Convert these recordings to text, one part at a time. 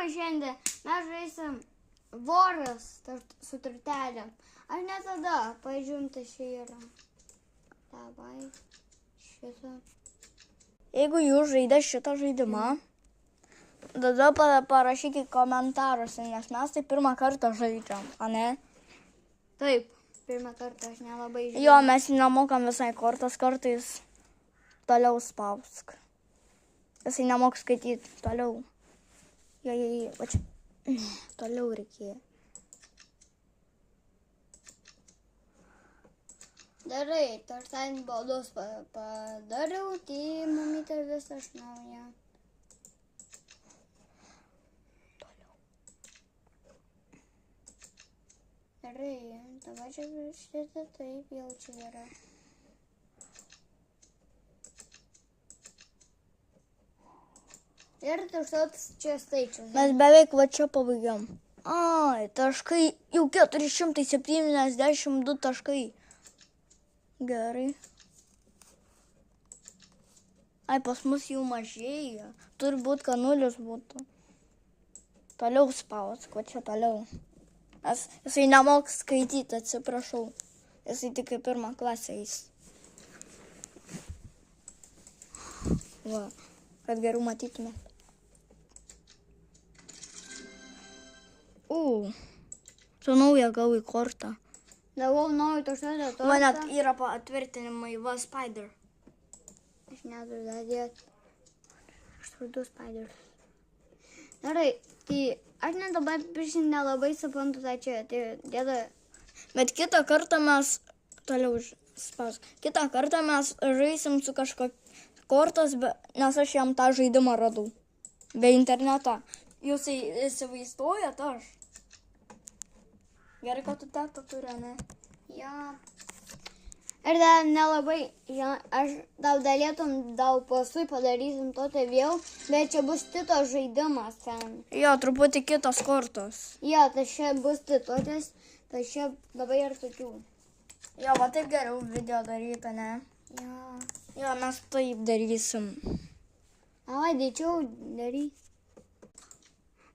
žaidimą šiandien mes žaisim voras su turtelėm. Aš ne tada, pažiūrim, tai čia yra. Davai, šitą. Jeigu jūs žaidė šitą žaidimą, tada parašykit komentaruose, nes mes tai pirmą kartą žaidžiam, ane? Taip, pirmą kartą aš nelabai žaidžiu. Jo, mes nemokam visai kortas, kartais toliau spausk. Jisai nemok skaityti, toliau. Va čia. Toliau reikėjo. Gerai, tartain baudos padariau, tai mamytė visą aš naują. Gerai, dabar čia šitą taip jau čia yra. Ir taškas čia skaičius. Mes beveik va čia pabaigiam. Ai, taškai, jau 472 taškai. Gerai. Ai, pas mus jau mažėja. Turi būti, kad 0 būtų. Toliau spausk, va čia toliau. Jisai nemok skaityti, atsiprašau. Jisai tik į pirmą klasę eis. Va, kad geriau matytumėt. Tu naują gavai kortą. Gavau naują tašką. Va net yra patvirtinimai, va Spider. Aš neturiu dadėti. Aš turiu 2 Spiders. Gerai, tai aš net dabar priešin nelabai suprantu tą čia. Tai dėda. Bet kitą kartą mes, toliau spausk, kitą kartą mes žaisim su kortas, nes aš jam tą žaidimą radau. Be interneto. Jūs įsivaizduojat aš? Gerai, kad tu tetą turi, ne? Jo. Ir dar nelabai, aš tau dalėtum, paskui padarysim to tai vėl, bet čia bus Tito žaidimas ten. Jo, truputį kitos kortos. Jo, tai čia bus Titotės, tai čia labai ir tokių. Jo, va taip geriau video daryti, ne? Jo. Jo, mes taip darysim. Ai, dėčiau daryt.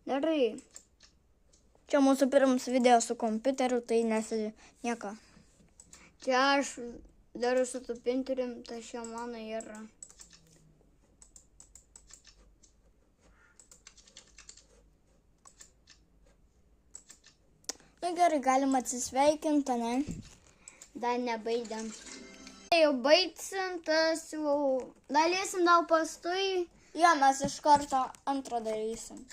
Gerai. Čia mūsų pirmas video su kompiuteriu, tai nieko. Čia aš darau su tupinturim, tai čia mano yra. Na gerai, galim atsisveikinti, ne? Dar nebaidėm. Jau baigsim, tas jau dalysim tau paskui. Jo, mes iš karto antrą darysim.